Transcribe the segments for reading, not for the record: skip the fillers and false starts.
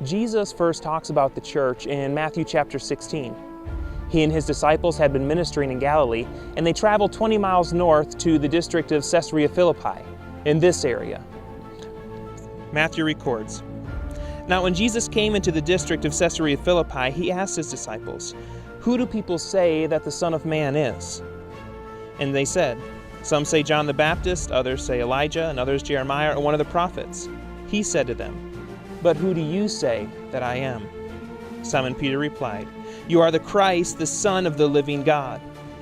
Jesus first talks about the church in Matthew chapter 16. He and his disciples had been ministering in Galilee, and they traveled 20 miles north to the district of Caesarea Philippi, in this area. Matthew records, "Now when Jesus came into the district of Caesarea Philippi, he asked his disciples, 'Who do people say that the Son of Man is?' And they said, 'Some say John the Baptist, others say Elijah, and others Jeremiah or one of the prophets.' He said to them, 'But who do you say that I am?' Simon Peter replied, 'You are the Christ, the Son of the living God.'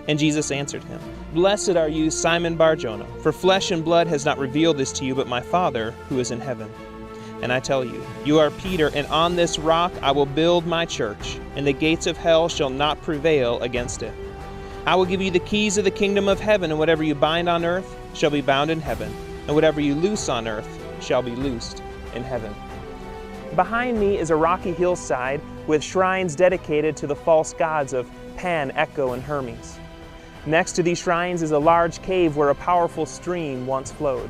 And Jesus answered him, 'Blessed are you, Simon Bar-Jonah, for flesh and blood has not revealed this to you, but my Father who is in heaven. And I tell you, you are Peter, and on this rock I will build my church, and the gates of hell shall not prevail against it. I will give you the keys of the kingdom of heaven, and whatever you bind on earth shall be bound in heaven, and whatever you loose on earth shall be loosed in heaven." Behind me is a rocky hillside with shrines dedicated to the false gods of Pan, Echo, and Hermes. Next to these shrines is a large cave where a powerful stream once flowed.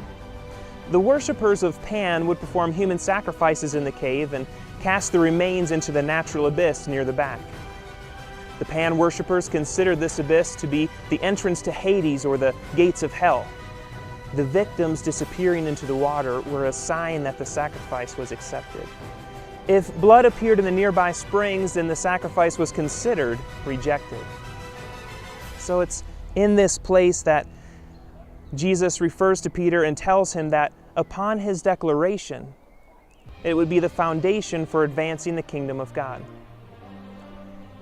The worshippers of Pan would perform human sacrifices in the cave and cast the remains into the natural abyss near the back. The Pan worshippers considered this abyss to be the entrance to Hades, or the gates of hell. The victims disappearing into the water were a sign that the sacrifice was accepted. If blood appeared in the nearby springs, then the sacrifice was considered rejected. So it's in this place that Jesus refers to Peter and tells him that upon his declaration, it would be the foundation for advancing the kingdom of God.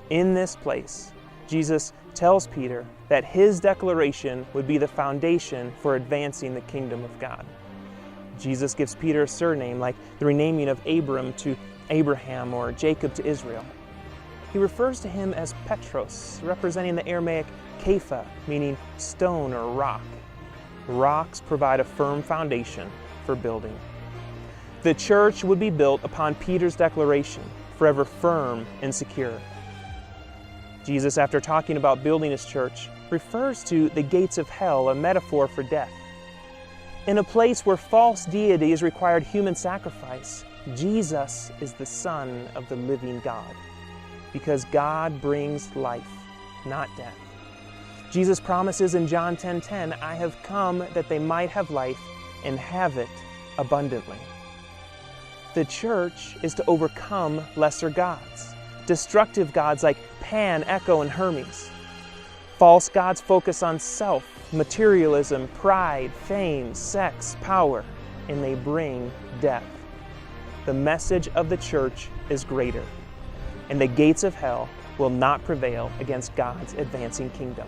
In this place, Jesus tells Peter that his declaration would be the foundation for advancing the kingdom of God. Jesus gives Peter a surname, like the renaming of Abram to Abraham or Jacob to Israel. He refers to him as Petros, representing the Aramaic Kepha, meaning stone or rock. Rocks provide a firm foundation for building. The church would be built upon Peter's declaration, forever firm and secure. Jesus, after talking about building his church, refers to the gates of hell, a metaphor for death. In a place where false deities required human sacrifice, Jesus is the Son of the living God, because God brings life, not death. Jesus promises in John 10:10, "I have come that they might have life and have it abundantly." The church is to overcome lesser gods, destructive gods like Pan, Echo, and Hermes. False gods focus on self, materialism, pride, fame, sex, power, and they bring death. The message of the church is greater, and the gates of hell will not prevail against God's advancing kingdom.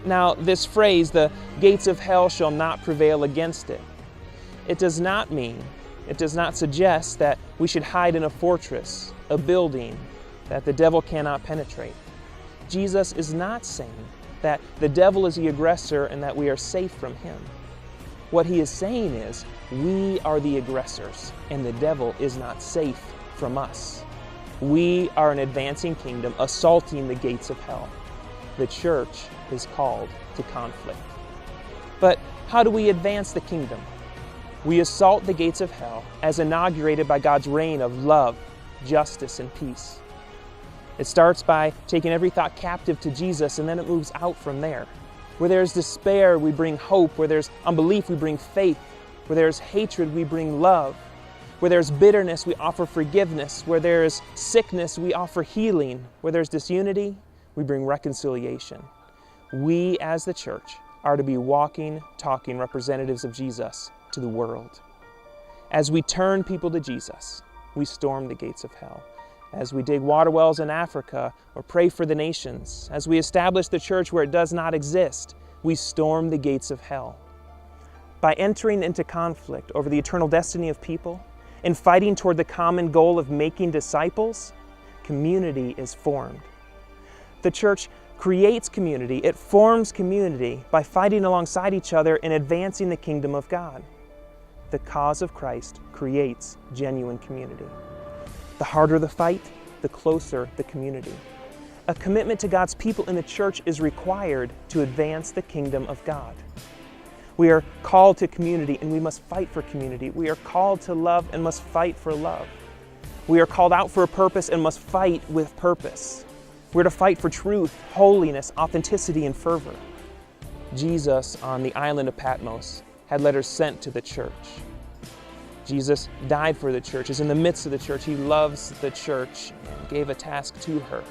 Now, this phrase, "the gates of hell shall not prevail against it," it does not suggest that we should hide in a fortress, a building that the devil cannot penetrate. Jesus is not saying that the devil is the aggressor and that we are safe from him. What he is saying is, we are the aggressors, and the devil is not safe from us. We are an advancing kingdom assaulting the gates of hell. The church is called to conflict. But how do we advance the kingdom? We assault the gates of hell as inaugurated by God's reign of love, justice, and peace. It starts by taking every thought captive to Jesus, and then it moves out from there. Where there's despair, we bring hope. Where there's unbelief, we bring faith. Where there's hatred, we bring love. Where there's bitterness, we offer forgiveness. Where there's sickness, we offer healing. Where there's disunity, we bring reconciliation. We, as the church, are to be walking, talking representatives of Jesus to the world. As we turn people to Jesus, we storm the gates of hell. As we dig water wells in Africa or pray for the nations, as we establish the church where it does not exist, we storm the gates of hell. By entering into conflict over the eternal destiny of people and fighting toward the common goal of making disciples, community is formed. The church creates community, it forms community by fighting alongside each other and advancing the kingdom of God. The cause of Christ creates genuine community. The harder the fight, the closer the community. A commitment to God's people in the church is required to advance the kingdom of God. We are called to community and we must fight for community. We are called to love and must fight for love. We are called out for a purpose and must fight with purpose. We're to fight for truth, holiness, authenticity, and fervor. Jesus, on the island of Patmos, had letters sent to the church. Jesus died for the church, is in the midst of the church. He loves the church and gave a task to her.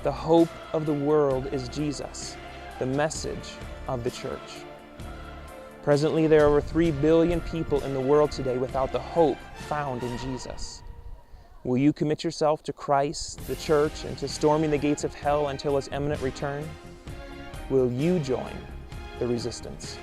The hope of the world is Jesus, the message of the church. Presently, there are over 3 billion people in the world today without the hope found in Jesus. Will you commit yourself to Christ, the church, and to storming the gates of hell until His imminent return? Will you join the resistance?